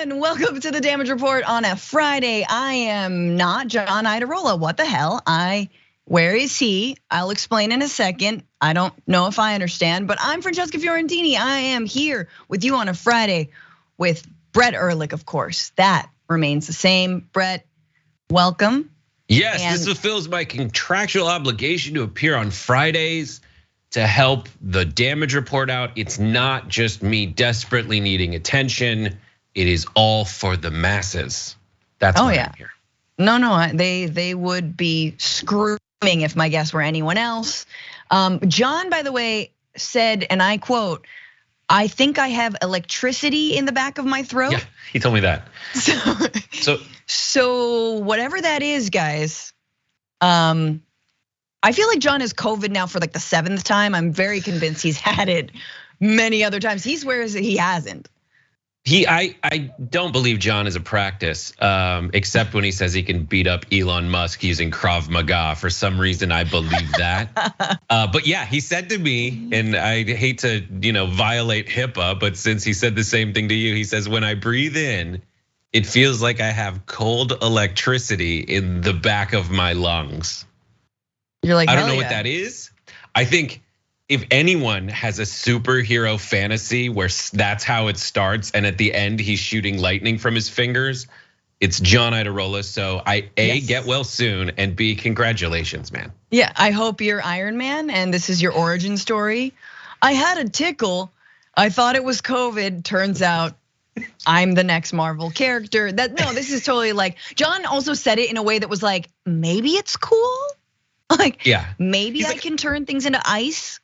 everyone, welcome to the Damage Report on a Friday. I am not John Idarola. What the hell? Where is he? I'll explain in a second. I don't know if I understand, but I'm Francesca Fiorentini. I am here with you on a Friday with Brett Erlich, of course. That remains the same. Brett, welcome. Yes, this fulfills my contractual obligation to appear on Fridays to help the Damage Report out. It's not just me desperately needing attention. It is all for the masses. That's why I'm here. No, they would be screaming if my guess were anyone else. John, by the way, said, and I quote, "I think I have electricity in the back of my throat." Yeah, he told me that. So whatever that is, guys, I feel like John has COVID now for like the 7th time. I'm very convinced he's had it many other times. He swears that he hasn't. I don't believe John is a practice, except when he says he can beat up Elon Musk using Krav Maga. For some reason, I believe that. But yeah, he said to me, and I hate to violate HIPAA, but since he said the same thing to you, he says, when I breathe in, it feels like I have cold electricity in the back of my lungs. You're like, I don't know what that is. I think if anyone has a superhero fantasy where that's how it starts, and at the end he's shooting lightning from his fingers, it's John Idarola. So A, get well soon, and B, congratulations, man. Yeah, I hope you're Iron Man and this is your origin story. I had a tickle. I thought it was COVID. Turns out I'm the next Marvel character. This is totally like, John also said it in a way that was like, maybe it's cool. Like, yeah, maybe I can turn things into ice.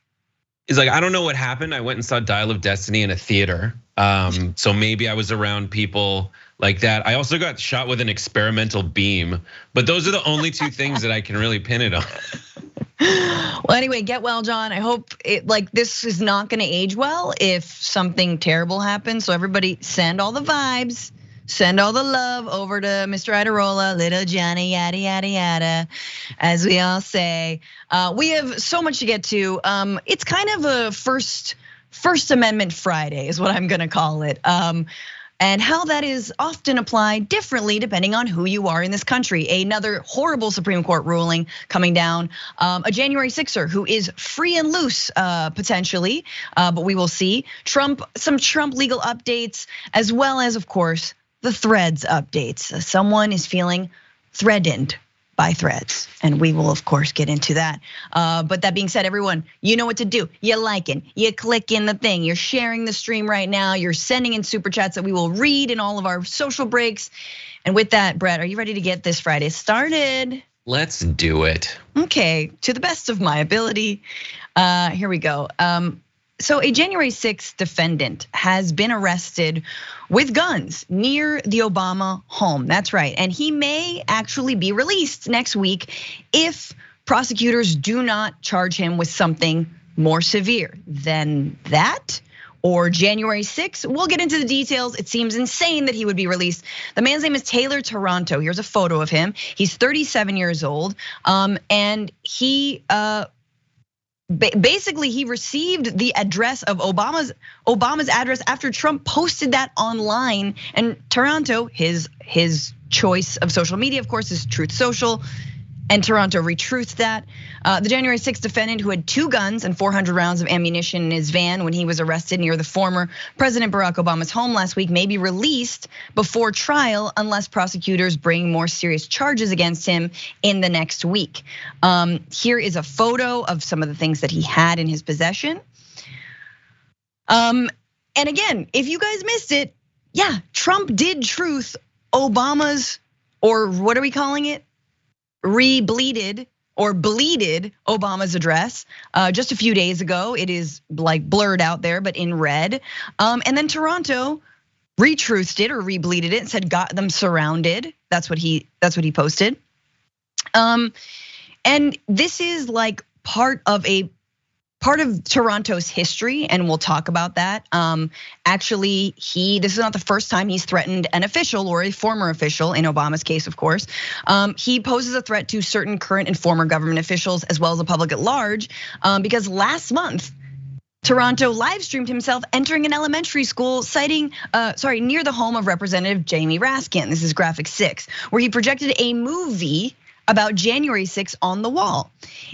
He's like, I don't know what happened. I went and saw Dial of Destiny in a theater. So maybe I was around people like that. I also got shot with an experimental beam, but those are the only two things that I can really pin it on. Well, anyway, get well, John. I hope this is not gonna age well if something terrible happens. So everybody send all the vibes. Send all the love over to Mr. Idarola, little Johnny, yada, yada, yada, as we all say. We have so much to get to. It's kind of a First Amendment Friday is what I'm gonna call it. And how that is often applied differently depending on who you are in this country. Another horrible Supreme Court ruling coming down. A January 6er who is free and loose potentially, but we will see. Some Trump legal updates, as well as, of course, the Threads updates. Someone is feeling threatened by Threads, and we will of course get into that. But that being said, everyone, you know what to do. You're liking, you're clicking the thing, you're sharing the stream right now, you're sending in super chats that we will read in all of our social breaks. And with that, Brett, are you ready to get this Friday started? Let's do it. Okay, to the best of my ability, here we go. So a January 6th defendant has been arrested with guns near the Obama home. That's right, and he may actually be released next week if prosecutors do not charge him with something more severe than that. Or January 6th, we'll get into the details. It seems insane that he would be released. The man's name is Taylor Taranto. Here's a photo of him. He's 37 years old, and he basically he received the address of Obama's address after Trump posted that online. And Taranto, his choice of social media, of course, is Truth Social. And Taranto retruthed that. The January 6th defendant, who had 2 guns and 400 rounds of ammunition in his van when he was arrested near the former President Barack Obama's home last week, may be released before trial unless prosecutors bring more serious charges against him in the next week. Here is a photo of some of the things that he had in his possession. And again, if you guys missed it, yeah, Trump did truth Obama's, or what are we calling it? Rebleeded or bleeded Obama's address just a few days ago. It is like blurred out there, but in red. And then Taranto retruthed it or rebleeded it and said got them surrounded. That's what he posted. And this is like part of Toronto's history, and we'll talk about that. Actually, this is not the first time he's threatened an official or a former official, in Obama's case, of course. He poses a threat to certain current and former government officials, as well as the public at large, because last month, Toronto live streamed himself entering an elementary school near the home of Representative Jamie Raskin. This is graphic 6, where he projected a movie about January 6th on the wall.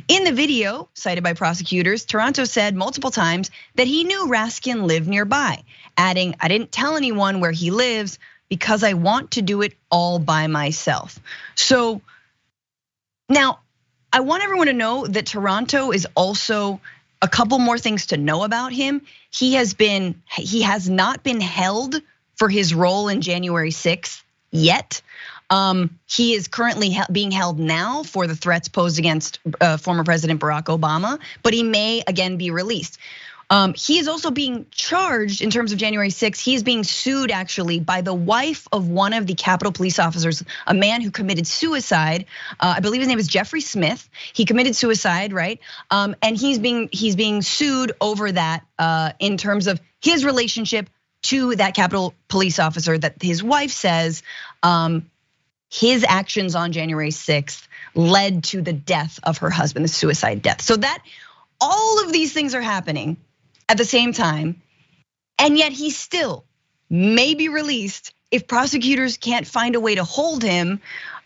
In the video, cited by prosecutors, Toronto said multiple times that he knew Raskin lived nearby, adding, "I didn't tell anyone where he lives because I want to do it all by myself." So now I want everyone to know that Toronto is also a couple more things to know about him. He has not been held for his role in January 6th yet. He is currently being held now for the threats posed against former President Barack Obama, but he may again be released. He is also being charged in terms of January 6th. He is being sued actually by the wife of one of the Capitol police officers, a man who committed suicide. I believe his name is Jeffrey Smith. He committed suicide, right? And he's being sued over that in terms of his relationship to that Capitol police officer that his wife says his actions on January 6th led to the death of her husband, the suicide death. So that all of these things are happening at the same time, and yet he still may be released if prosecutors can't find a way to hold him.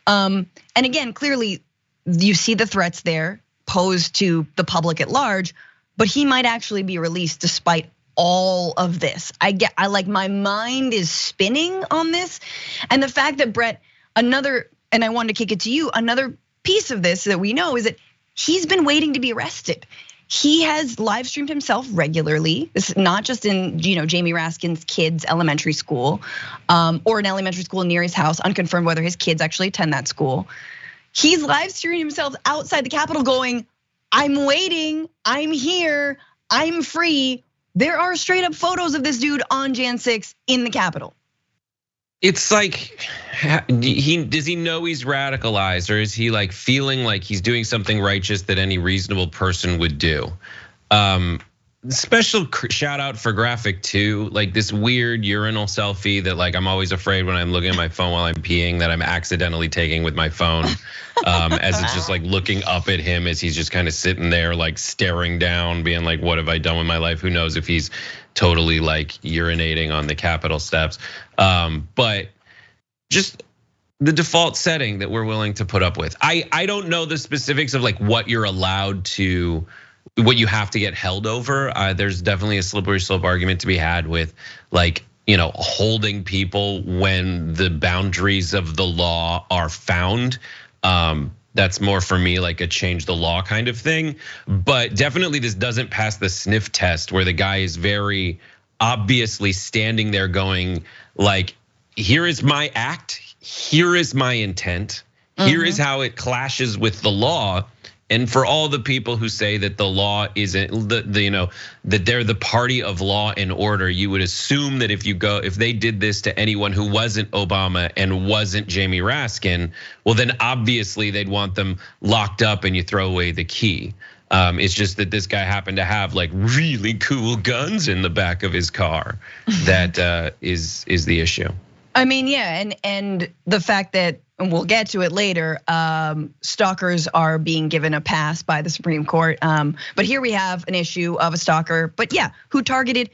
And again, clearly you see the threats there posed to the public at large, but he might actually be released despite all of this. I like, my mind is spinning on this. And the fact that Brett, and I wanted to kick it to you, another piece of this that we know is that he's been waiting to be arrested. He has live streamed himself regularly. This is not just in Jamie Raskin's kids' elementary school, or an elementary school near his house, unconfirmed whether his kids actually attend that school. He's live streaming himself outside the Capitol going, "I'm waiting, I'm here, I'm free." There are straight up photos of this dude on Jan 6 in the Capitol. It's like, does he know he's radicalized, or is he like feeling like he's doing something righteous that any reasonable person would do? Special shout out for graphic 2, like this weird urinal selfie that like I'm always afraid when I'm looking at my phone while I'm peeing that I'm accidentally taking with my phone, as it's just like looking up at him as he's just kind of sitting there like staring down, being like, what have I done with my life? Who knows if he's totally like urinating on the Capitol steps. But just the default setting that we're willing to put up with. I don't know the specifics of like what you're allowed to, what you have to get held over. There's definitely a slippery slope argument to be had with like, holding people when the boundaries of the law are found. That's more for me like a change the law kind of thing. But definitely this doesn't pass the sniff test where the guy is very obviously standing there going like, here is my act, here is my intent, here is how it clashes with the law. And for all the people who say that the law isn't that they're the party of law and order, you would assume that if they did this to anyone who wasn't Obama and wasn't Jamie Raskin, well then obviously they'd want them locked up and you throw away the key. It's just that this guy happened to have like really cool guns in the back of his car. That is the issue. I mean, yeah, and the fact that, and we'll get to it later, stalkers are being given a pass by the Supreme Court. But here we have an issue of a stalker, but yeah, he targeted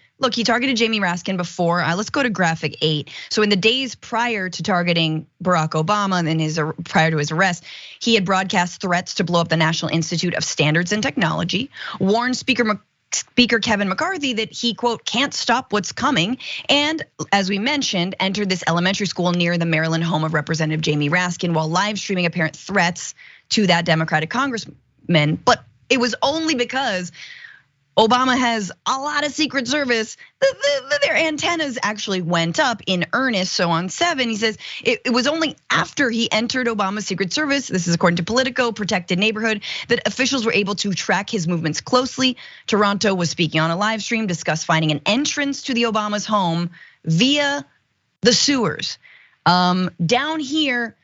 Jamie Raskin before. Let's go to graphic 8. So in the days prior to targeting Barack Obama and prior to his arrest, he had broadcast threats to blow up the National Institute of Standards and Technology, warned Speaker Kevin McCarthy that he, quote, can't stop what's coming. And as we mentioned, entered this elementary school near the Maryland home of Representative Jamie Raskin while live streaming apparent threats to that Democratic congressman. But it was only because Obama has a lot of Secret Service, their antennas actually went up in earnest. So on 7, he says it was only after he entered Obama's Secret Service, this is according to Politico, protected neighborhood, that officials were able to track his movements closely. Toronto was speaking on a live stream, discussed finding an entrance to the Obama's home via the sewers. Down here,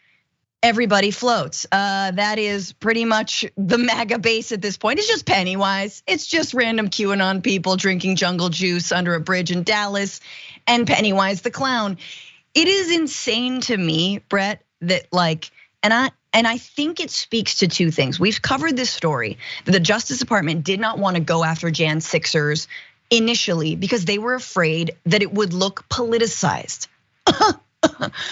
everybody floats. That is pretty much the MAGA base at this point. It's just Pennywise. It's just random QAnon people drinking jungle juice under a bridge in Dallas, and Pennywise the clown. It is insane to me, Brett, that like, and I think it speaks to 2 things. We've covered this story that the Justice Department did not want to go after Jan 6ers initially because they were afraid that it would look politicized.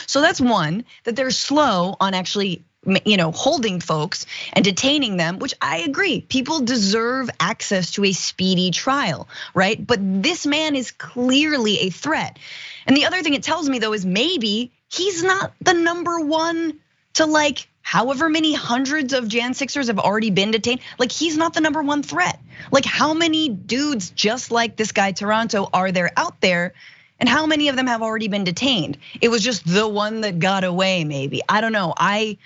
So that's one, that they're slow on actually holding folks and detaining them, which I agree. People deserve access to a speedy trial, right? But this man is clearly a threat. And the other thing it tells me though is maybe he's not the number one to like however many hundreds of Jan 6ers have already been detained. Like he's not the number one threat. Like how many dudes just like this guy Toronto are there out there? And how many of them have already been detained? It was just the one that got away maybe. I don't know. I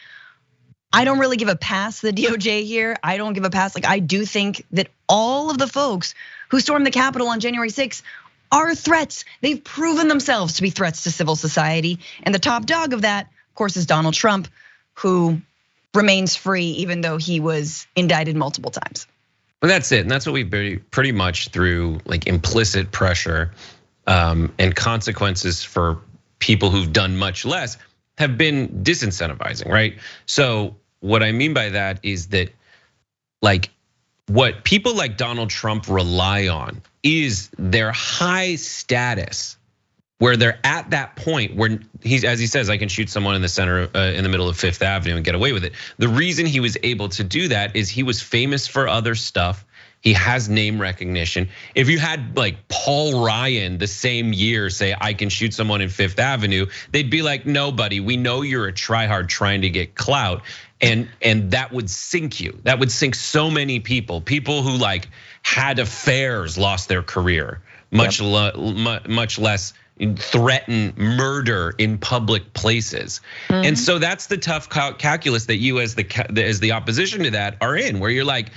don't really give a pass to the DOJ here. I don't give a pass. Like I do think that all of the folks who stormed the Capitol on January 6th are threats. They've proven themselves to be threats to civil society. And the top dog of that, of course, is Donald Trump, who remains free even though he was indicted multiple times. Well, that's it. And that's what we pretty much through like implicit pressure and consequences for people who've done much less have been disincentivizing, right? So what I mean by that is that like what people like Donald Trump rely on is their high status, where they're at that point where he's, as he says, I can shoot someone in the center, in the middle of Fifth Avenue and get away with it. The reason he was able to do that is he was famous for other stuff. He has name recognition. If you had like Paul Ryan the same year say, I can shoot someone in Fifth Avenue, they'd be like, no, buddy, we know you're a tryhard trying to get clout. And that would sink you. That would sink so many people. People who like had affairs lost their career, much less threaten murder in public places. And so that's the tough calculus that you as the opposition to that are in, where you're like,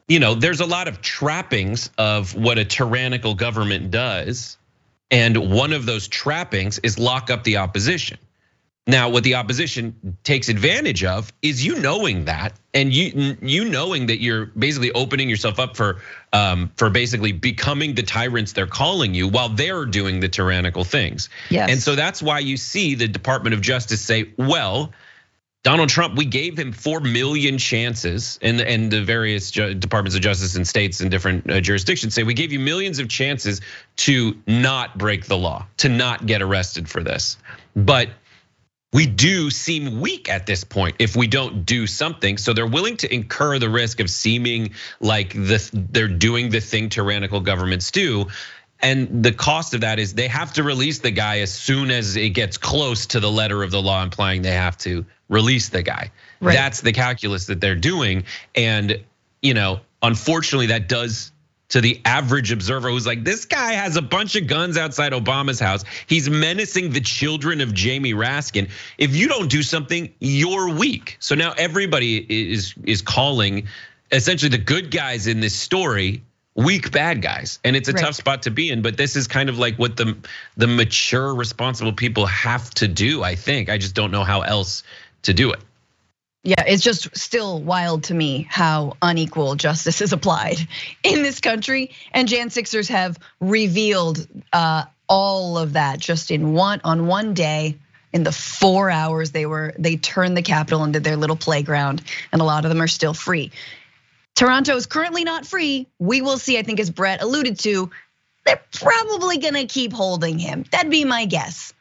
there's a lot of trappings of what a tyrannical government does. And one of those trappings is lock up the opposition. Now, what the opposition takes advantage of is you knowing that, and you knowing that you're basically opening yourself up for basically becoming the tyrants they're calling you while they're doing the tyrannical things. Yes. And so that's why you see the Department of Justice say, well, Donald Trump, we gave him 4 million chances, and the various departments of justice in states and different jurisdictions say we gave you millions of chances to not break the law, to not get arrested for this. But we do seem weak at this point if we don't do something. So they're willing to incur the risk of seeming like they're doing the thing tyrannical governments do. And the cost of that is they have to release the guy as soon as it gets close to the letter of the law implying they have to release the guy. Right. That's the calculus that they're doing. And unfortunately that does to the average observer who's like, this guy has a bunch of guns outside Obama's house. He's menacing the children of Jamie Raskin. If you don't do something, you're weak. So now everybody is calling essentially the good guys in this story weak bad guys. And it's a tough spot to be in, but this is kind of like what the mature, responsible people have to do, I think. I just don't know how else to do it. Yeah, it's just still wild to me how unequal justice is applied in this country. And Jan 6ers have revealed all of that just on one day. In the 4 hours they turned the Capitol into their little playground, and a lot of them are still free. Toronto is currently not free. We will see, I think as Brett alluded to, they're probably gonna keep holding him. That'd be my guess.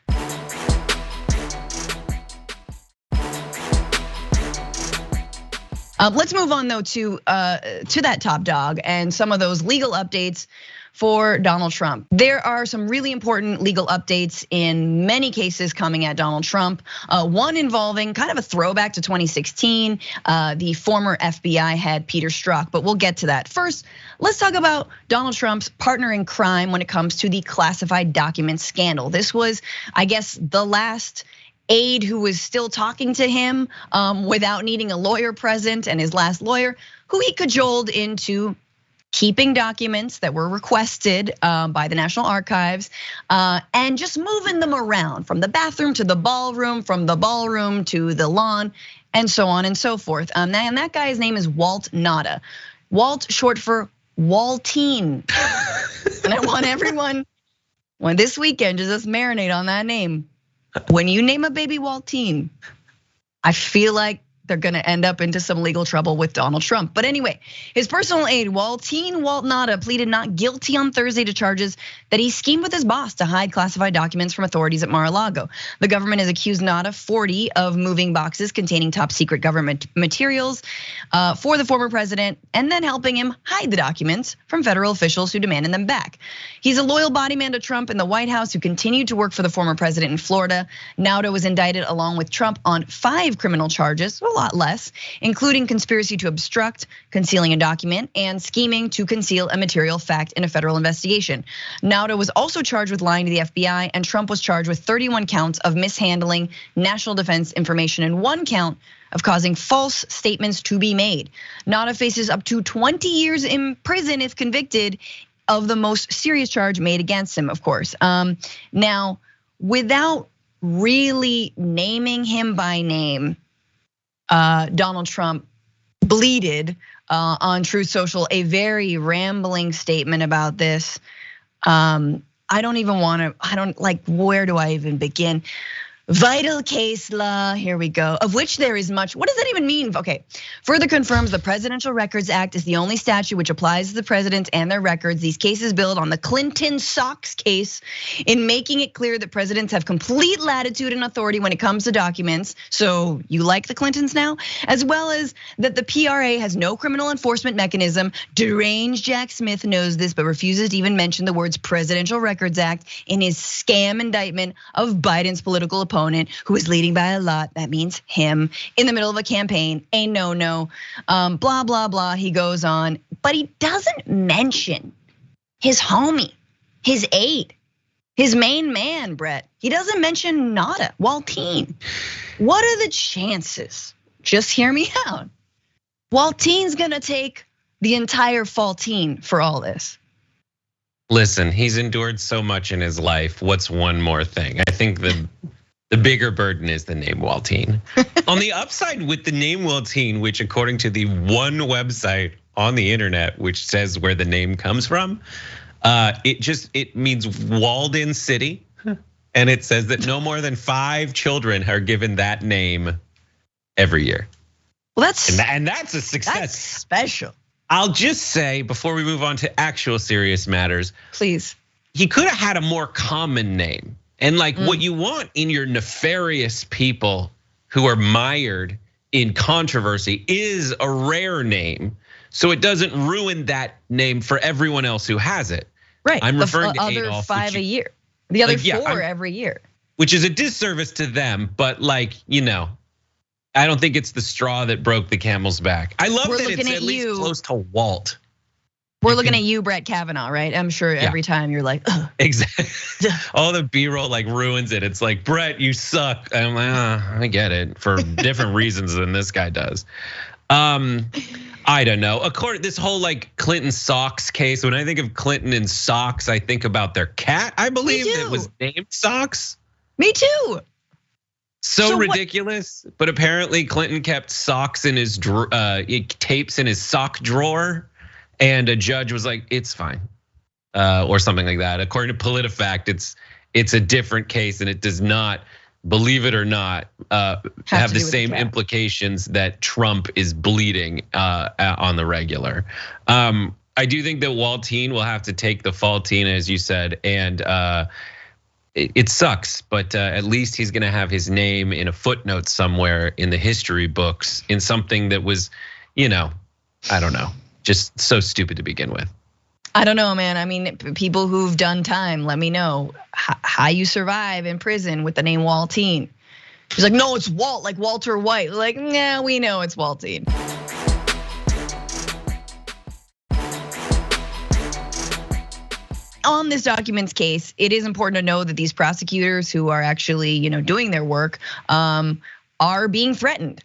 Let's move on though to that top dog and some of those legal updates for Donald Trump. There are some really important legal updates in many cases coming at Donald Trump. One involving kind of a throwback to 2016, the former FBI head Peter Strzok, but we'll get to that. First, let's talk about Donald Trump's partner in crime when it comes to the classified documents scandal. This was, I guess, the last aide who was still talking to him without needing a lawyer present, and his last lawyer, who he cajoled into keeping documents that were requested by the National Archives and just moving them around from the bathroom to the ballroom, from the ballroom to the lawn, and so on and so forth. And that guy's name is Walt Nauta. Walt, short for Waltine. And I want everyone, this weekend, to just marinate on that name. When you name a baby Waltine, I feel like they're gonna end up into some legal trouble with Donald Trump. But anyway, his personal aide, Walt Nada, pleaded not guilty on Thursday to charges that he schemed with his boss to hide classified documents from authorities at Mar-a-Lago. The government has accused Nada 40 of moving boxes containing top secret government materials for the former president and then helping him hide the documents from federal officials who demanded them back. He's a loyal body man to Trump in the White House who continued to work for the former president in Florida. Nada was indicted along with Trump on 5 criminal charges, a lot less, including conspiracy to obstruct, concealing a document, and scheming to conceal a material fact in a federal investigation. Nada was also charged with lying to the FBI, and Trump was charged with 31 counts of mishandling national defense information and 1 count of causing false statements to be made. Nada faces up to 20 years in prison if convicted of the most serious charge made against him, of course. Now, without really naming him by name, Donald Trump bleated on Truth Social a very rambling statement about this. I don't like, where do I even begin? Vital case law, here we go, of which there is much. What does that even mean? Okay, further confirms the Presidential Records Act is the only statute which applies to the presidents and their records. These cases build on the Clinton Sox case in making it clear that presidents have complete latitude and authority when it comes to documents. So you like the Clintons now? As well as that the PRA has no criminal enforcement mechanism. Deranged Jack Smith knows this, but refuses to even mention the words Presidential Records Act in his scam indictment of Biden's political opponent, who is leading by a lot. That means him in the middle of a campaign. A no. Blah, blah, blah. He goes on, but he doesn't mention his homie, his aide, his main man, Brett. He doesn't mention Nada, Waltine. What are the chances? Just hear me out. Waltine's gonna take the entire faultine for all this. Listen, he's endured so much in his life. What's one more thing? I think the bigger burden is the name Waltine. On the upside with the name Waltine, which according to the one website on the internet, which says where the name comes from, it means walled-in city, and it says that no more than 5 children are given that name every year. Well, that's a success. That's special. I'll just say before we move on to actual serious matters, please. He could have had a more common name. And like what you want in your nefarious people who are mired in controversy is a rare name, so it doesn't ruin that name for everyone else who has it. Right. I'm referring to other Adolf, 5 a year. The other 4 every year. Which is a disservice to them, but like, I don't think it's the straw that broke the camel's back. I love that it's at least close to Walt. We're looking at you, Brett Kavanaugh, right? I'm sure every time you're like, ugh. Exactly. All the B-roll like ruins it. It's like, Brett, you suck. I'm like, I get it for different reasons than this guy does. I don't know. According this whole like Clinton Socks case, when I think of Clinton and socks, I think about their cat. I believe it was named Socks. Me too. So ridiculous, but apparently Clinton kept socks in his tapes in his sock drawer. And a judge was like, it's fine, or something like that. According to PolitiFact, it's a different case, and it does not, believe it or not, have the same implications that Trump is bleeding on the regular. I do think that Waltine will have to take the faultine, as you said, and it sucks, but at least he's gonna have his name in a footnote somewhere in the history books in something that was, I don't know. Just so stupid to begin with. I don't know, man. I mean, people who've done time, let me know how you survive in prison with the name Waltine. He's like, no, it's Walt, like Walter White. Like, nah, we know it's Waltine. On this documents case, it is important to know that these prosecutors who are actually, doing their work, are being threatened.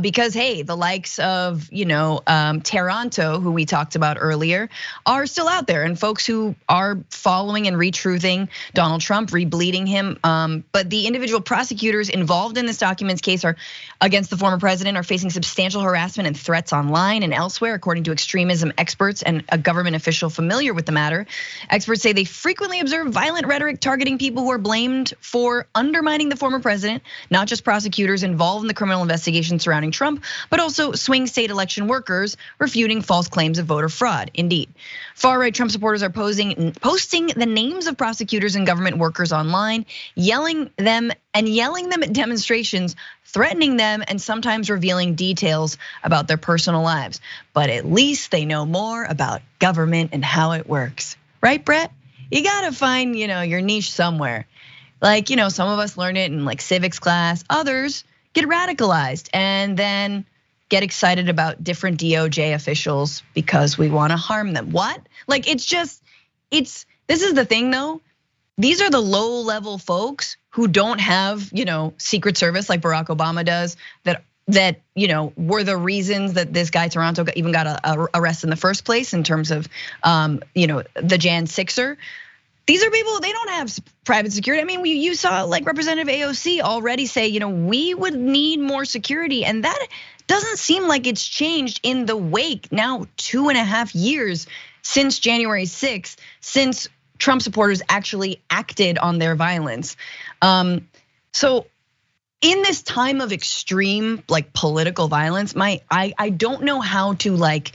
Because hey, the likes of Taranto, who we talked about earlier, are still out there, and folks who are following and retruthing Donald Trump, rebleeding him. But the individual prosecutors involved in this documents case are against the former president are facing substantial harassment and threats online and elsewhere, according to extremism experts and a government official familiar with the matter. Experts say they frequently observe violent rhetoric targeting people who are blamed for undermining the former president, not just prosecutors involved in the criminal investigations surrounding Trump, but also swing state election workers refuting false claims of voter fraud. Indeed, far-right Trump supporters are posting the names of prosecutors and government workers online, yelling them at demonstrations, threatening them, and sometimes revealing details about their personal lives. But at least they know more about government and how it works. Right, Brett? You gotta find, your niche somewhere. Like, some of us learn it in like civics class, others get radicalized and then get excited about different DOJ officials because we wanna harm them. What? Like, this is the thing though. These are the low level folks who don't have, Secret Service like Barack Obama does that were the reasons that this guy Toronto even got arrested in the first place in terms of, the Jan 6er. These are people, they don't have private security. I mean, you saw like Representative AOC already say, we would need more security. And that doesn't seem like it's changed in the wake now 2.5 years since January 6th, since Trump supporters actually acted on their violence. So in this time of extreme like political violence, I don't know how to like,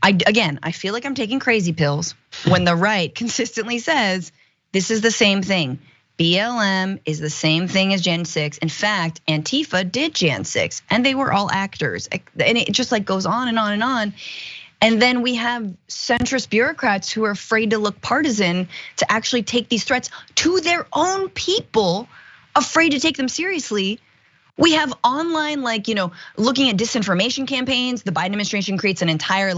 I feel like I'm taking crazy pills when the right consistently says this is the same thing. BLM is the same thing as Jan 6. In fact, Antifa did Jan 6 and they were all actors. And it just like goes on and on and on. And then we have centrist bureaucrats who are afraid to look partisan to actually take these threats to their own people, afraid to take them seriously. We have online, like, looking at disinformation campaigns. The Biden administration creates an entire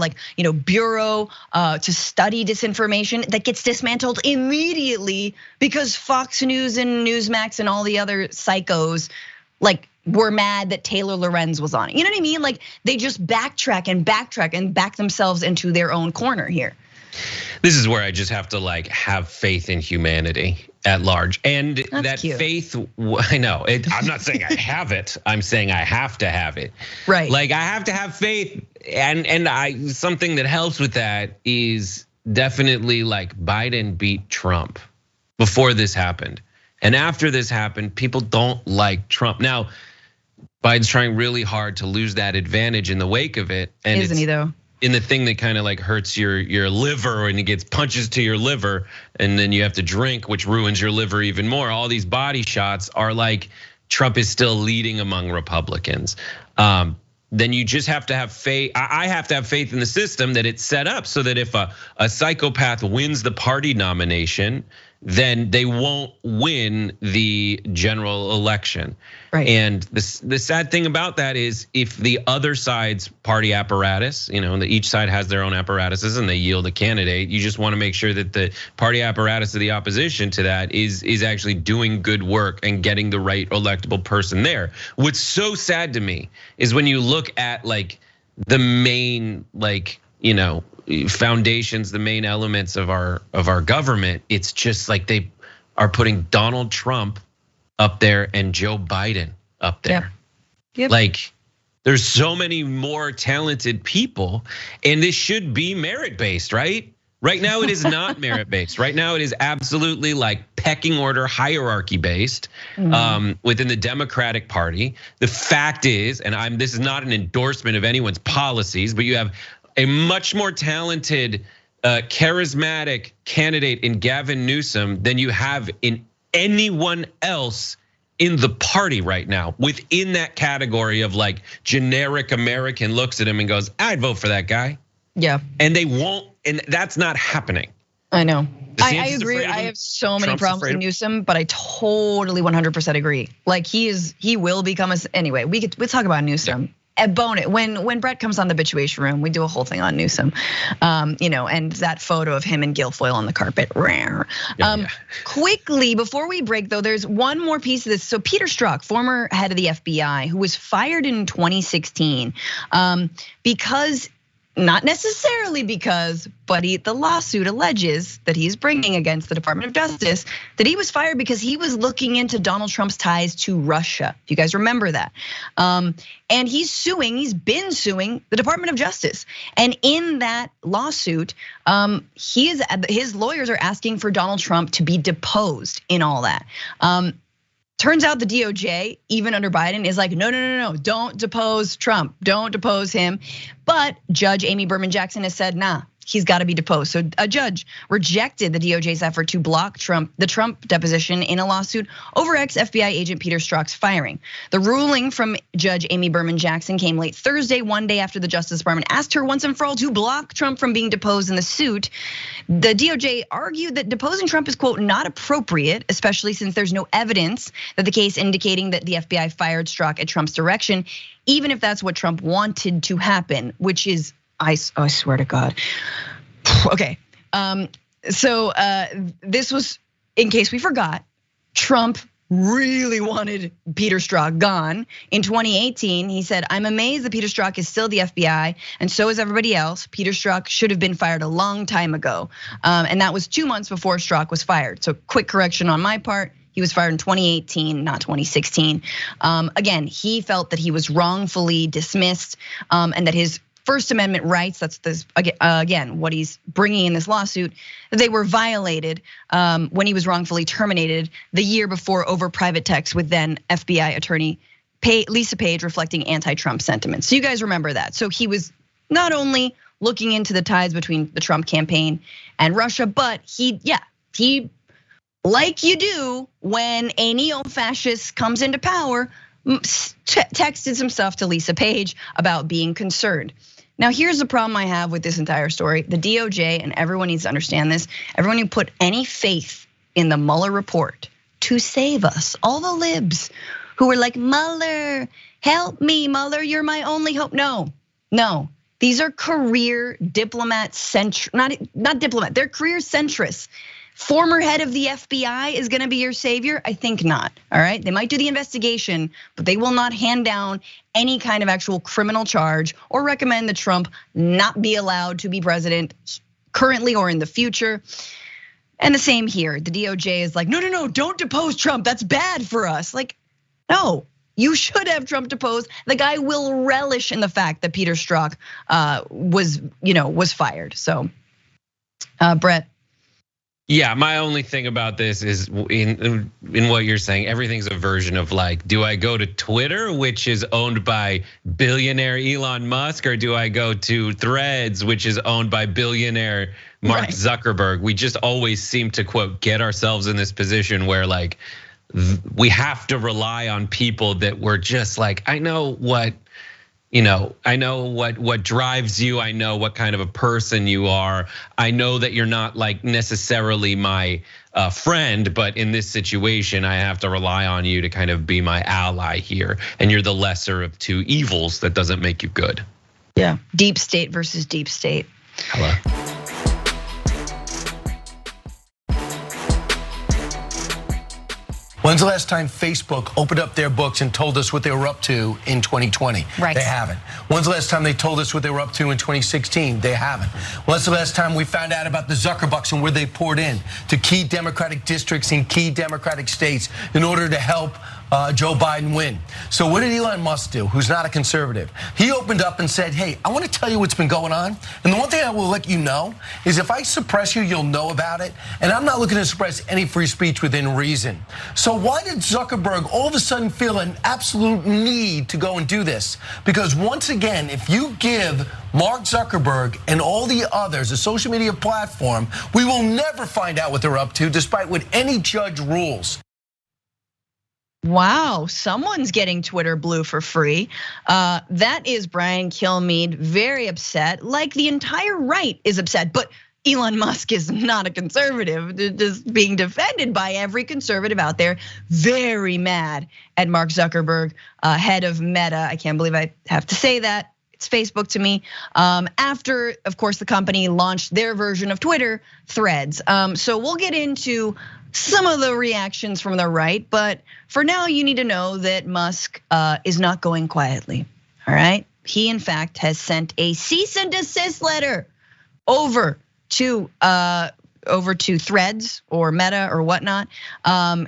bureau to study disinformation that gets dismantled immediately because Fox News and Newsmax and all the other psychos were mad that Taylor Lorenz was on it. You know what I mean? Like they just backtrack and back themselves into their own corner here. This is where I just have to have faith in humanity at large. And That's that cute. faith, I know, I'm not saying I have it, I'm saying I have to have it. Right. Like I have to have faith, and something that helps with that is definitely Biden beat Trump before this happened. And after this happened, people don't like Trump. Now, Biden's trying really hard to lose that advantage in the wake of it. And isn't he though? In the thing that kind of hurts your liver and it gets punches to your liver and then you have to drink, which ruins your liver even more. All these body shots are Trump is still leading among Republicans. Then you just have to have faith. I have to have faith in the system that it's set up so that if a psychopath wins the party nomination, then they won't win the general election. Right. And the sad thing about that is if the other side's party apparatus, each side has their own apparatuses and they yield a candidate, you just want to make sure that the party apparatus of the opposition to that is actually doing good work and getting the right electable person there. What's so sad to me is when you look at the main foundations, the main elements of our government, it's just they are putting Donald Trump up there and Joe Biden up there. Yep. There's so many more talented people, and this should be merit-based, right? Right now it is not merit-based. Right now it is absolutely pecking order, hierarchy-based within the Democratic Party. The fact is, and this is not an endorsement of anyone's policies, but you have a much more talented, charismatic candidate in Gavin Newsom than you have in anyone else in the party right now. Within that category of generic American looks at him and goes, I'd vote for that guy. Yeah. And they won't, and that's not happening. I know. I DeSantis agree. I have so many Trump's problems with Newsom, but I totally 100% agree. He will become anyway, we'll talk about Newsom. Yeah. When Brett comes on the Bitchuation Room, we do a whole thing on Newsom, and that photo of him and Guilfoyle on the carpet. Quickly before we break though, there's one more piece of this. So Peter Strzok, former head of the FBI, who was fired in 2016, because. Not necessarily because, but the lawsuit alleges that he's bringing against the Department of Justice that he was fired because he was looking into Donald Trump's ties to Russia. If you guys remember that. And he's been suing the Department of Justice. And in that lawsuit, his lawyers are asking for Donald Trump to be deposed in all that. turns out the DOJ, even under Biden, is like, no, don't depose Trump, don't depose him. But Judge Amy Berman Jackson has said, nah, he's got to be deposed. So a judge rejected the DOJ's effort to block the Trump deposition in a lawsuit over ex-FBI agent Peter Strzok's firing. The ruling from Judge Amy Berman Jackson came late Thursday, one day after the Justice Department asked her once and for all to block Trump from being deposed in the suit. The DOJ argued that deposing Trump is, quote, not appropriate, especially since there's no evidence that the case indicating that the FBI fired Strzok at Trump's direction, even if that's what Trump wanted to happen, which is, I swear to God. Okay, so this was, in case we forgot, Trump really wanted Peter Strzok gone. In 2018, he said, I'm amazed that Peter Strzok is still the FBI, and so is everybody else. Peter Strzok should have been fired a long time ago. And that was 2 months before Strzok was fired. So quick correction on my part. He was fired in 2018, not 2016. Again, he felt that he was wrongfully dismissed, and that his First Amendment rights, that's this, again, what he's bringing in this lawsuit, they were violated when he was wrongfully terminated the year before over private text with then FBI attorney Lisa Page, reflecting anti-Trump sentiments. So you guys remember that. So he was not only looking into the ties between the Trump campaign and Russia, but he, like you do when a neo-fascist comes into power, texted some stuff to Lisa Page about being concerned. Now, here's the problem I have with this entire story. The DOJ, and everyone needs to understand this, everyone who put any faith in the Mueller report to save us, all the libs who were like, Mueller, help me, Mueller, you're my only hope. No, these are career diplomats, not diplomat, they're career centrists. Former head of the FBI is gonna be your savior? I think not, all right? They might do the investigation, but they will not hand down any kind of actual criminal charge or recommend that Trump not be allowed to be president currently or in the future. And the same here, the DOJ is like, no, don't depose Trump, that's bad for us. Like, no, you should have Trump deposed. The guy will relish in the fact that Peter Strzok was fired, so Brett. Yeah, my only thing about this is in what you're saying, everything's a version of like, do I go to Twitter, which is owned by billionaire Elon Musk, or do I go to Threads, which is owned by billionaire Mark Zuckerberg? We just always seem to, quote, get ourselves in this position where like we have to rely on people that we're just like, I know what drives you. I know what kind of a person you are. I know that you're not like necessarily my friend, but in this situation, I have to rely on you to kind of be my ally here. And you're the lesser of two evils. That doesn't make you good. Yeah, deep state versus deep state. Hello. When's the last time Facebook opened up their books and told us what they were up to in 2020? Right. They haven't. When's the last time they told us what they were up to in 2016? They haven't. When's the last time we found out about the Zuckerbucks and where they poured in to key Democratic districts in key Democratic states in order to help Joe Biden win? So what did Elon Musk do, who's not a conservative? He opened up and said, hey, I want to tell you what's been going on. And the one thing I will let you know is if I suppress you, you'll know about it. And I'm not looking to suppress any free speech within reason. So why did Zuckerberg all of a sudden feel an absolute need to go and do this? Because once again, if you give Mark Zuckerberg and all the others a social media platform, we will never find out what they're up to, despite what any judge rules. Wow, someone's getting Twitter blue for free. That is Brian Kilmeade, very upset, like the entire right is upset, but Elon Musk is not a conservative, just being defended by every conservative out there, very mad at Mark Zuckerberg, head of Meta. I can't believe I have to say that. It's Facebook to me. After, of course, the company launched their version of Twitter, Threads. So we'll get into some of the reactions from the right, but for now you need to know that Musk is not going quietly, all right? He in fact has sent a cease and desist letter over to Threads or Meta or whatnot.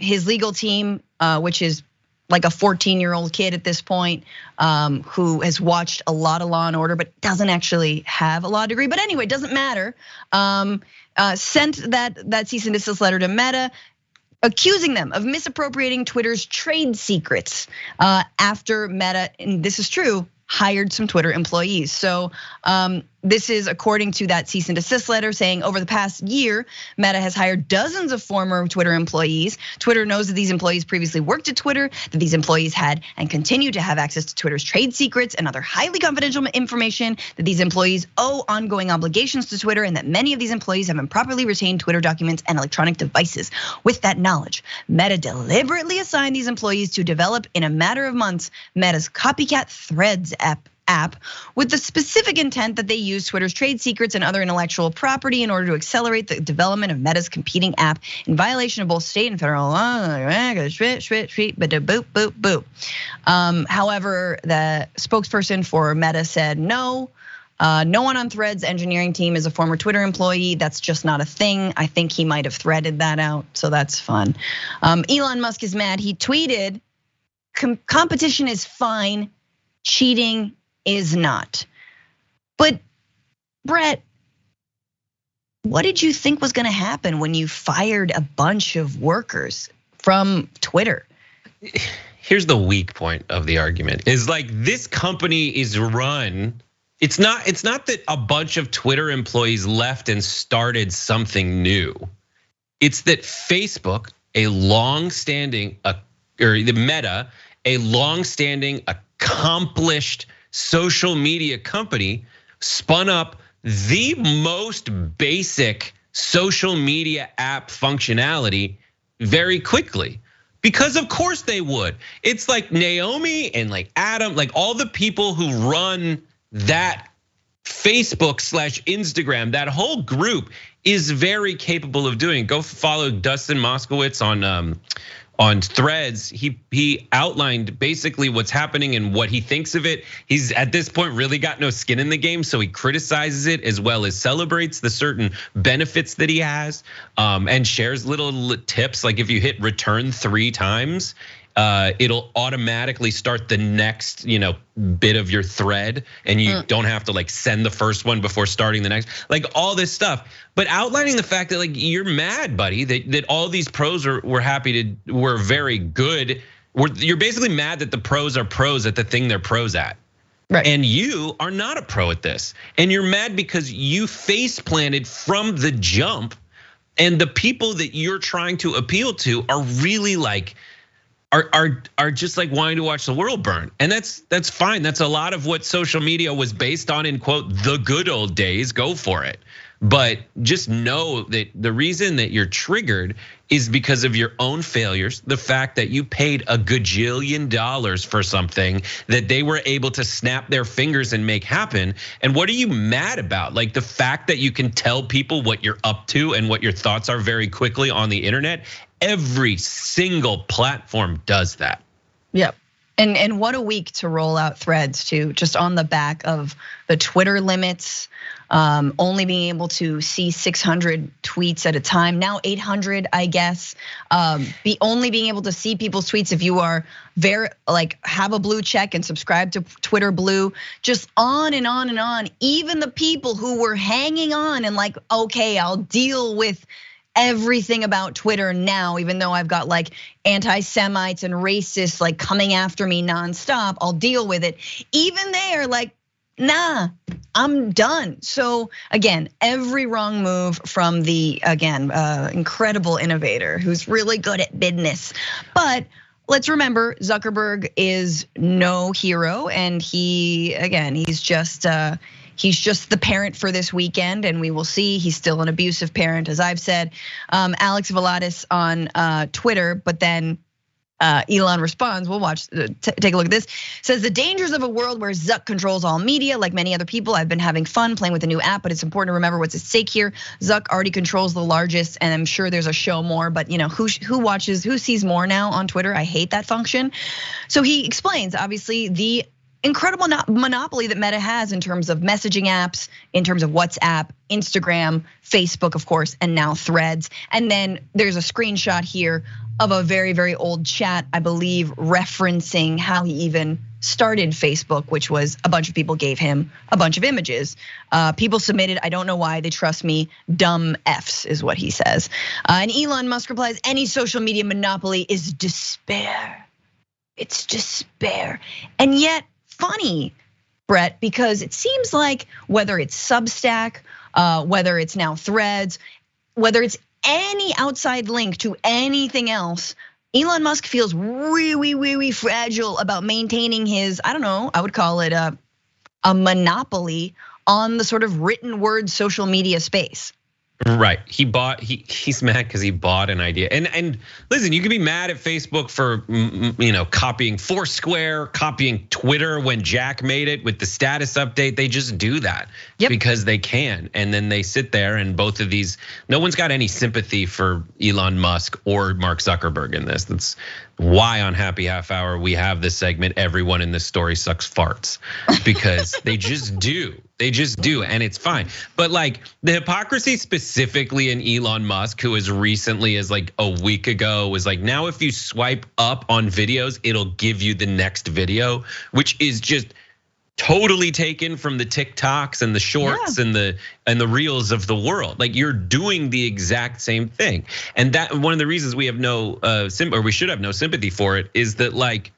His legal team, which is like a 14-year-old kid at this point, who has watched a lot of Law and Order, but doesn't actually have a law degree. But anyway, it doesn't matter. Sent that cease and desist letter to Meta. accusing them of misappropriating Twitter's trade secrets after Meta, and this is true, hired some Twitter employees. So this is according to that cease and desist letter saying over the past year, Meta has hired dozens of former Twitter employees. Twitter knows that these employees previously worked at Twitter, that these employees had and continue to have access to Twitter's trade secrets and other highly confidential information, that these employees owe ongoing obligations to Twitter, and that many of these employees have improperly retained Twitter documents and electronic devices. With that knowledge, Meta deliberately assigned these employees to develop in a matter of months Meta's copycat Threads app with the specific intent that they use Twitter's trade secrets and other intellectual property in order to accelerate the development of Meta's competing app in violation of both state and federal law. However, the spokesperson for Meta said no. No one on Threads engineering team is a former Twitter employee. That's just not a thing. I think he might have threaded that out, so that's fun. Elon Musk is mad. He tweeted, competition is fine, cheating is not. But Brett, what did you think was gonna happen when you fired a bunch of workers from Twitter? Here's the weak point of the argument is like this company is run. It's not that a bunch of Twitter employees left and started something new. It's that Facebook, a long-standing, or the Meta, a long-standing, accomplished social media company, spun up the most basic social media app functionality very quickly. Because of course they would. It's like Naomi and like Adam, like all the people who run that Facebook/Instagram, that whole group is very capable of doing. Go follow Dustin Moskowitz on Threads. He outlined basically what's happening and what he thinks of it. He's at this point really got no skin in the game, so he criticizes it as well as celebrates the certain benefits that he has, and shares little tips. Like if you hit return 3 times, it'll automatically start the next, bit of your thread, and you don't have to like send the first one before starting the next, like all this stuff. But outlining the fact that like you're mad, buddy, that all these pros were very good. You're basically mad that the pros are pros at the thing they're pros at. Right. And you are not a pro at this. And you're mad because you face planted from the jump, and the people that you're trying to appeal to are really like are just like wanting to watch the world burn. And that's fine. That's a lot of what social media was based on in quote the good old days. Go for it. But just know that the reason that you're triggered is because of your own failures. The fact that you paid $1 gajillion for something that they were able to snap their fingers and make happen. And what are you mad about? Like the fact that you can tell people what you're up to and what your thoughts are very quickly on the internet. Every single platform does that. Yep. And what a week to roll out Threads too, just on the back of the Twitter limits, only being able to see 600 tweets at a time, now 800, I guess. Only being able to see people's tweets if you are have a blue check and subscribe to Twitter Blue, just on and on and on. Even the people who were hanging on and like, okay, I'll deal with everything about Twitter now, even though I've got like anti-Semites and racists like coming after me nonstop, I'll deal with it. Even they're like, nah, I'm done. So again, every wrong move from the, incredible innovator who's really good at business. But let's remember, Zuckerberg is no hero, and he's just the parent for this weekend, and we will see. He's still an abusive parent, as I've said. Alex Valatis on Twitter, but then Elon responds. We'll watch, take a look at this. Says the dangers of a world where Zuck controls all media. Like many other people, I've been having fun playing with the new app, but it's important to remember what's at stake here. Zuck already controls the largest, and I'm sure there's a show more, but who sees more now on Twitter? I hate that function. So he explains, obviously, the incredible monopoly that Meta has in terms of messaging apps, in terms of WhatsApp, Instagram, Facebook, of course, and now Threads. And then there's a screenshot here of a very, very old chat, I believe, referencing how he even started Facebook, which was a bunch of people gave him a bunch of images. People submitted, I don't know why, they trust me, dumb Fs is what he says. And Elon Musk replies, any social media monopoly is despair. It's despair. And yet, funny, Brett, because it seems like whether it's Substack, whether it's now Threads, whether it's any outside link to anything else, Elon Musk feels really, really fragile about maintaining his, I don't know, I would call it a monopoly on the sort of written word social media space. Right, he's mad because he bought an idea. And listen, you can be mad at Facebook for copying Foursquare, copying Twitter when Jack made it with the status update. They just do that because they can. And then they sit there, and both of these, no one's got any sympathy for Elon Musk or Mark Zuckerberg in this. That's why on Happy Half Hour we have this segment, everyone in this story sucks farts, because they just do. They just do, and it's fine. But like the hypocrisy specifically in Elon Musk, who as recently as like a week ago was like, now if you swipe up on videos, it'll give you the next video, which is just totally taken from the TikToks and the shorts and the reels of the world. Like you're doing the exact same thing. And that one of the reasons we have we should have no sympathy for it is that like,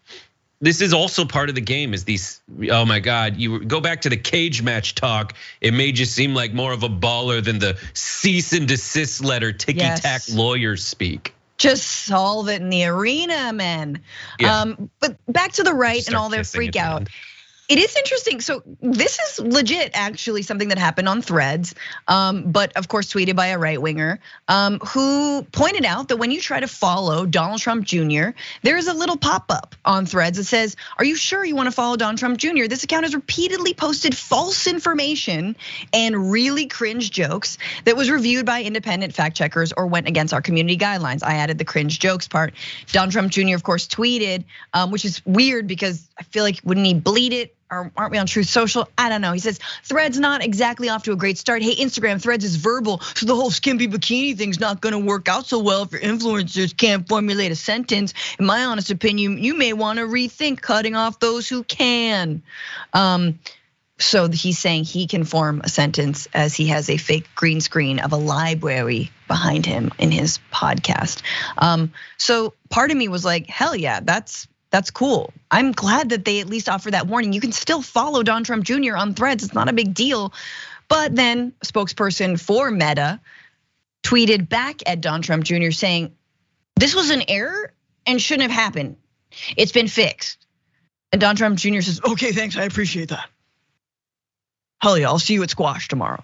this is also part of the game is these, oh my God, you go back to the cage match talk. It made you seem like more of a baller than the cease and desist letter ticky-tack lawyers speak. Just solve it in the arena, man. Yeah. But back to the right and all their freak out. It is interesting. So this is legit, actually, something that happened on Threads, but of course tweeted by a right winger who pointed out that when you try to follow Donald Trump Jr., there is a little pop-up on Threads that says, "Are you sure you want to follow Donald Trump Jr.? This account has repeatedly posted false information and really cringe jokes that was reviewed by independent fact checkers or went against our community guidelines." I added the cringe jokes part. Donald Trump Jr. of course tweeted, which is weird because I feel like wouldn't he bleed it? Or aren't we on Truth Social? I don't know. He says, Threads not exactly off to a great start. Hey, Instagram, Threads is verbal, so the whole skimpy bikini thing's not gonna work out so well if your influencers can't formulate a sentence. In my honest opinion, you may wanna rethink cutting off those who can. So he's saying he can form a sentence as he has a fake green screen of a library behind him in his podcast. So part of me was like, hell yeah, that's cool. I'm glad that they at least offer that warning. You can still follow Donald Trump Jr. on Threads. It's not a big deal. But then a spokesperson for Meta tweeted back at Donald Trump Jr. saying, this was an error and shouldn't have happened. It's been fixed. And Donald Trump Jr. says, okay, thanks, I appreciate that. Hell yeah, I'll see you at Squash tomorrow.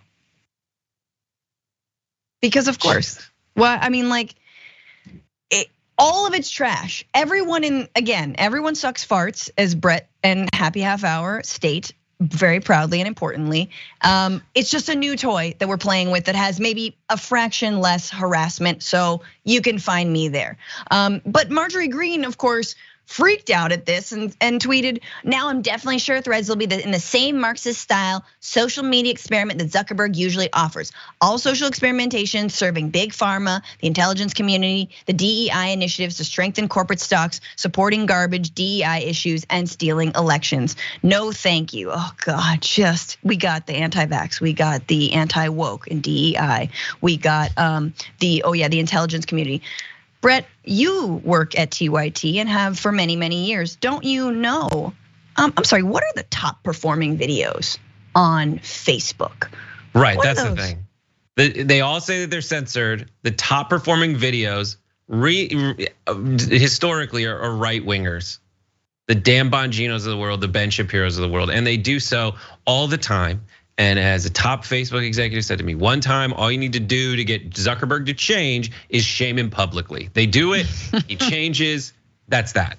Because of course, well, I mean like, all of it's trash. Everyone sucks farts, as Brett and Happy Half Hour state very proudly and importantly. It's just a new toy that we're playing with that has maybe a fraction less harassment, so you can find me there. But Marjorie Greene, of course, freaked out at this and tweeted, now I'm definitely sure Threads will be in the same Marxist style social media experiment that Zuckerberg usually offers. All social experimentation serving big pharma, the intelligence community, the DEI initiatives to strengthen corporate stocks, supporting garbage, DEI issues, and stealing elections. No, thank you. Oh God, we got the anti-vax, we got the anti-woke and DEI, we got the intelligence community. Brett, you work at TYT and have for many, many years. Don't you know? I'm sorry, what are the top performing videos on Facebook? Right, that's the thing. They all say that they're censored. The top performing videos historically are right wingers. The Dan Bonginos of the world, the Ben Shapiros of the world, and they do so all the time. And as a top Facebook executive said to me one time, all you need to do to get Zuckerberg to change is shame him publicly. They do it, he changes, that's that.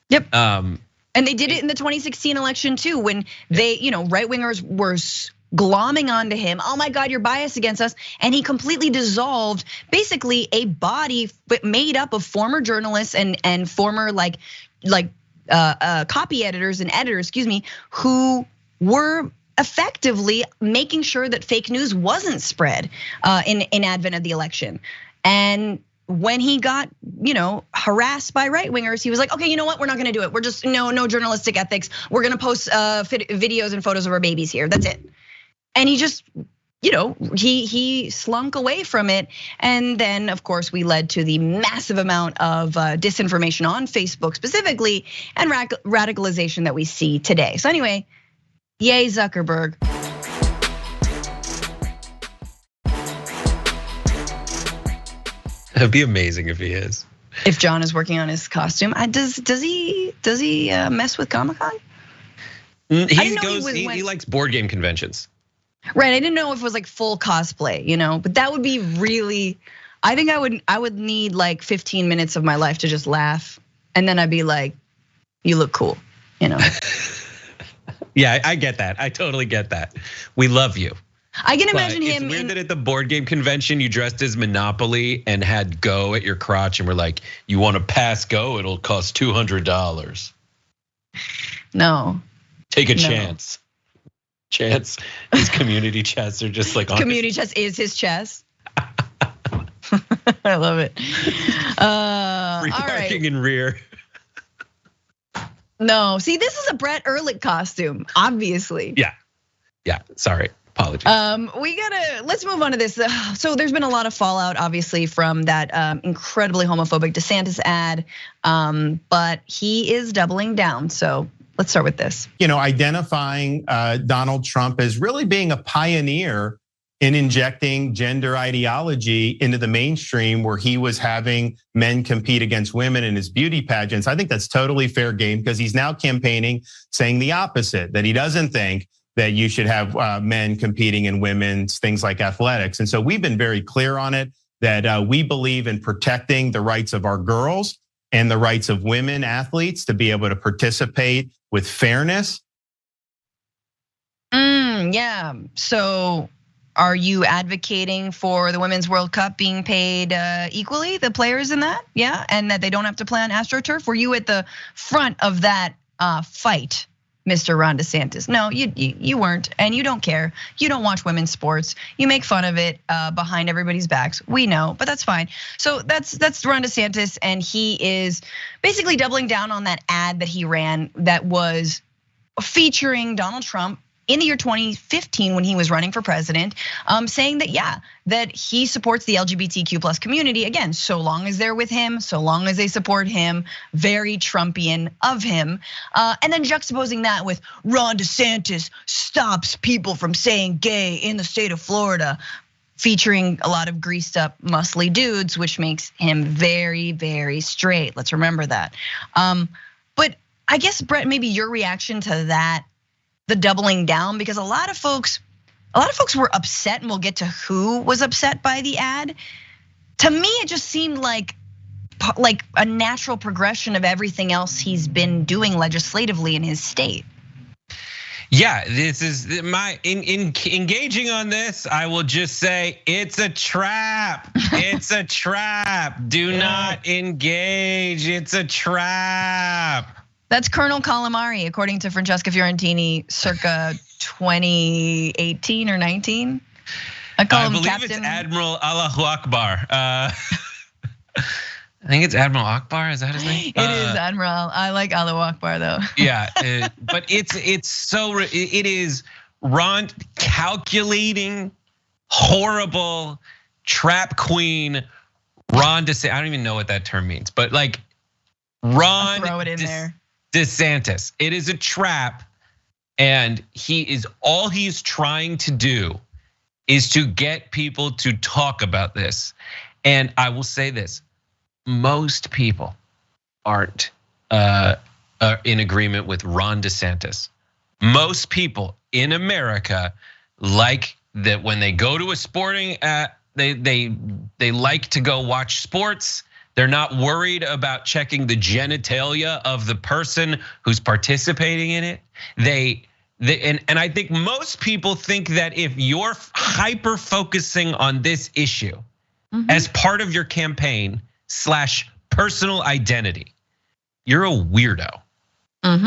Yep. And they did it in the 2016 election too, when they, right wingers were glomming onto him. Oh my God, you're biased against us. And he completely dissolved basically a body made up of former journalists and former copy editors and editors, who were effectively making sure that fake news wasn't spread in advent of the election. And when he got, harassed by right wingers, he was like, okay, you know what? We're not gonna do it. We're just no journalistic ethics. We're gonna post videos and photos of our babies here. That's it. And he just, he slunk away from it. And then of course we led to the massive amount of disinformation on Facebook specifically and radicalization that we see today. So anyway, yay Zuckerberg. It'd be amazing if he is. If John is working on his costume, does he mess with Comic-Con? He likes board game conventions. Right, I didn't know if it was like full cosplay, but that would be really. I think I would need like 15 minutes of my life to just laugh, and then I'd be like, "You look cool," Yeah, I get that. I totally get that. We love you. I can imagine him. It's weird that at the board game convention you dressed as Monopoly and had Go at your crotch, and we're like, "You want to pass Go? It'll cost $200." No. Take a chance. Chance. His community chests are just like on community chest is his chest. I love it. Free parking in rear. No, see, this is a Brett Erlich costume, obviously. Yeah. Sorry. Apologies. Let's move on to this. So there's been a lot of fallout, obviously, from that incredibly homophobic Desantis ad, but he is doubling down. So let's start with this. Identifying Donald Trump as really being a pioneer in injecting gender ideology into the mainstream, where he was having men compete against women in his beauty pageants. I think that's totally fair game, because he's now campaigning saying the opposite, that he doesn't think that you should have men competing in women's things like athletics. And so we've been very clear on it, that we believe in protecting the rights of our girls and the rights of women athletes to be able to participate with fairness. Yeah, so are you advocating for the Women's World Cup being paid equally, the players in that? Yeah, and that they don't have to play on AstroTurf? Were you at the front of that fight, Mr. Ron DeSantis? No, you weren't, and you don't care. You don't watch women's sports. You make fun of it behind everybody's backs. We know, but that's fine. So that's Ron DeSantis, and he is basically doubling down on that ad that he ran that was featuring Donald Trump in the year 2015 when he was running for president, saying that that he supports the LGBTQ plus community, again, so long as they're with him, so long as they support him, very Trumpian of him. And then juxtaposing that with Ron DeSantis stops people from saying gay in the state of Florida, featuring a lot of greased up muscly dudes, which makes him very, very straight. Let's remember that. But I guess, Brett, maybe your reaction to that, the doubling down, because a lot of folks were upset, and we'll get to who was upset by the ad. To me, it just seemed like a natural progression of everything else he's been doing legislatively in his state. Yeah, this is my engaging on this. I will just say it's a trap. It's a trap. Do not engage. It's a trap. That's Colonel Calamari, according to Francesca Fiorentini, circa 2018 or 19. I call him Captain. It's Admiral Allahu Akbar. I think it's Admiral Akbar. Is that his name? It is Admiral. I like Allahu Akbar though. Yeah, but it is Ron calculating, horrible trap queen. Ron DeSantis. I don't even know what that term means, but like Ron. Throw it in there. DeSantis. It is a trap, and all he's trying to do is to get people to talk about this. And I will say this: most people aren't in agreement with Ron DeSantis. Most people in America like that when they go to a sporting, they like to go watch sports. They're not worried about checking the genitalia of the person who's participating in it. And I think most people think that if you're hyper focusing on this issue as part of your campaign / personal identity, you're a weirdo.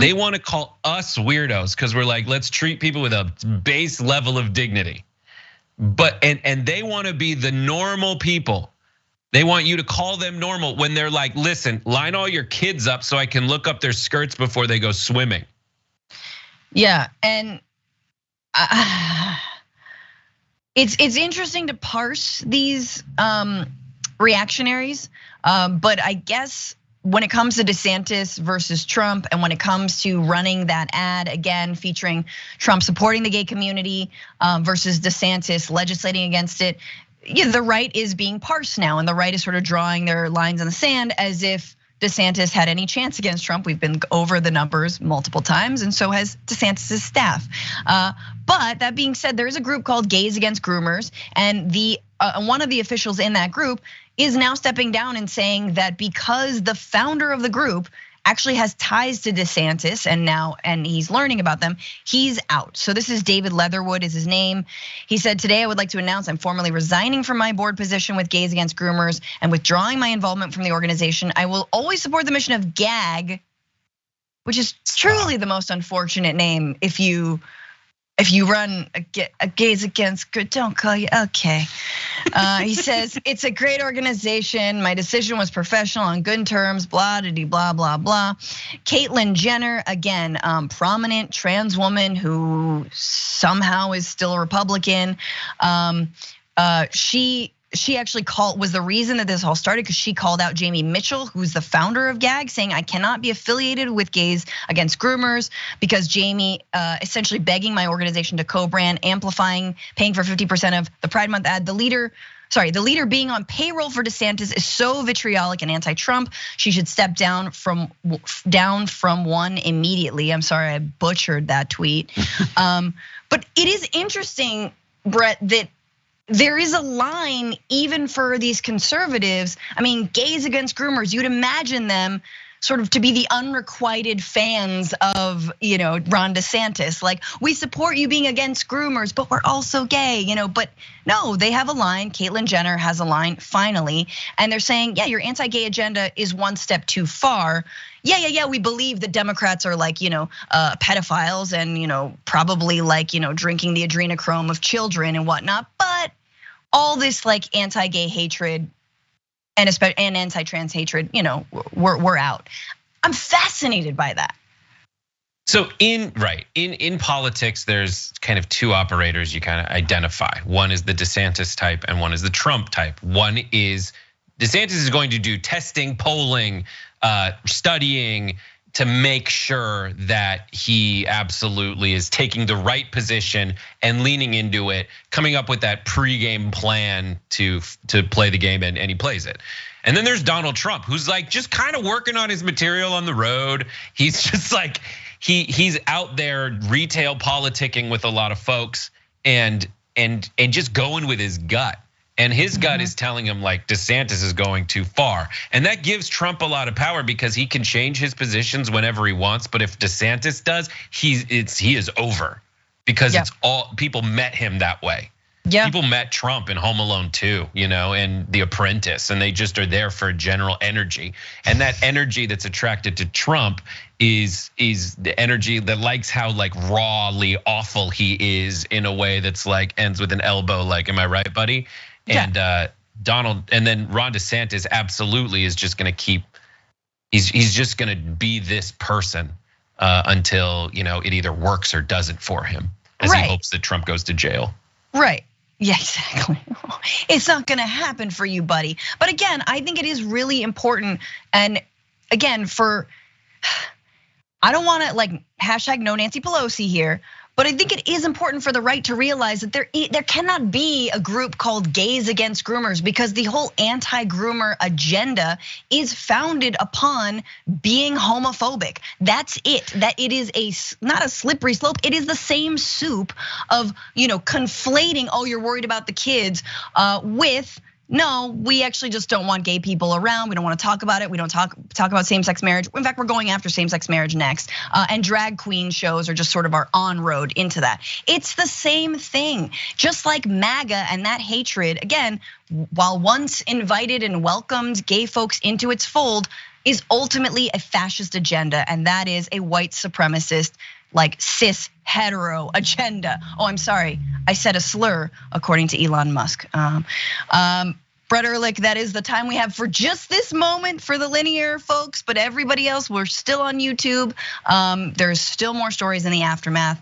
They want to call us weirdos because we're like, let's treat people with a base level of dignity. But and they want to be the normal people. They want you to call them normal when they're like, listen, line all your kids up so I can look up their skirts before they go swimming. Yeah, and it's interesting to parse these reactionaries, but I guess when it comes to Desantis versus Trump, and when it comes to running that ad again featuring Trump supporting the gay community versus DeSantis legislating against it, yeah, the right is being parsed now, and the right is sort of drawing their lines in the sand as if DeSantis had any chance against Trump. We've been over the numbers multiple times, and so has DeSantis' staff. But that being said, there is a group called Gays Against Groomers, and one of the officials in that group is now stepping down and saying that because the founder of the group actually has ties to DeSantis and he's learning about them, he's out. So this is David Leatherwood is his name. He said, today I would like to announce I'm formally resigning from my board position with Gays Against Groomers and withdrawing my involvement from the organization. I will always support the mission of GAG, which is truly the most unfortunate name if you run a Gays Against, don't call you, okay. He says, it's a great organization. My decision was professional on good terms, blah, blah, blah, blah. Caitlyn Jenner, again, prominent trans woman who somehow is still a Republican. She actually was the reason that this all started because she called out Jamie Mitchell, who's the founder of GAG, saying I cannot be affiliated with Gays Against Groomers because Jamie essentially begging my organization to co-brand, amplifying, paying for 50% of the Pride Month ad. The leader being on payroll for DeSantis is so vitriolic and anti-Trump. She should step down from one immediately. I'm sorry, I butchered that tweet. But it is interesting, Brett, that there is a line even for these conservatives. I mean, Gays Against Groomers, you'd imagine them sort of to be the unrequited fans of, Ron DeSantis. Like, we support you being against groomers, but we're also gay, but no, they have a line. Caitlyn Jenner has a line finally, and they're saying, yeah, your anti-gay agenda is one step too far. Yeah, we believe that Democrats are like, pedophiles and, probably like, drinking the adrenochrome of children and whatnot. But all this like anti-gay hatred and anti-trans hatred, we're out. I'm fascinated by that. So in politics, there's kind of two operators you kind of identify. One is the DeSantis type and one is the Trump type. One is DeSantis is going to do testing, polling, studying to make sure that he absolutely is taking the right position and leaning into it, coming up with that pregame plan to play the game, and he plays it. And then there's Donald Trump, who's like just kind of working on his material on the road. He's just like, he's out there retail politicking with a lot of folks and just going with his gut. And his gut is telling him like DeSantis is going too far. And that gives Trump a lot of power because he can change his positions whenever he wants. But if DeSantis does, he is over because it's all, people met him that way. Yeah. People met Trump in Home Alone 2, and The Apprentice, and they just are there for general energy. And that energy that's attracted to Trump is the energy that likes how like rawly awful he is in a way that's like ends with an elbow, like, am I right, buddy? And and then Ron DeSantis absolutely is just gonna he's just gonna be this person until it either works or doesn't for him, as he hopes that Trump goes to jail. Right. Yeah, exactly. It's not gonna happen for you, buddy. But again, I think it is really important. And again, I don't wanna like hashtag no Nancy Pelosi here, but I think it is important for the right to realize that there cannot be a group called Gays Against Groomers because the whole anti-groomer agenda is founded upon being homophobic. That's it. That it is not a slippery slope. It is the same soup of conflating. Oh, you're worried about the kids with. No, we actually just don't want gay people around. We don't want to talk about it. We don't talk about same-sex marriage. In fact, we're going after same-sex marriage next. And drag queen shows are just sort of our on-road into that. It's the same thing. Just like MAGA and that hatred, again, while once invited and welcomed gay folks into its fold, is ultimately a fascist agenda. And that is a white supremacist, like cis hetero agenda. Oh, I'm sorry, I said a slur according to Elon Musk. Brett Erlich, that is the time we have for just this moment for the linear folks, but everybody else, we're still on YouTube. There's still more stories in the aftermath.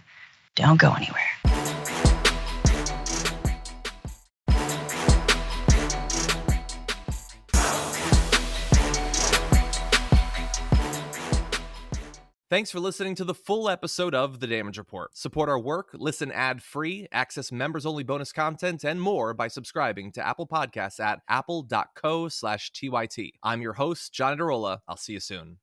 Don't go anywhere. Thanks for listening to the full episode of The Damage Report. Support our work, listen ad-free, access members-only bonus content, and more by subscribing to Apple Podcasts at apple.co/TYT. I'm your host, John Adarola. I'll see you soon.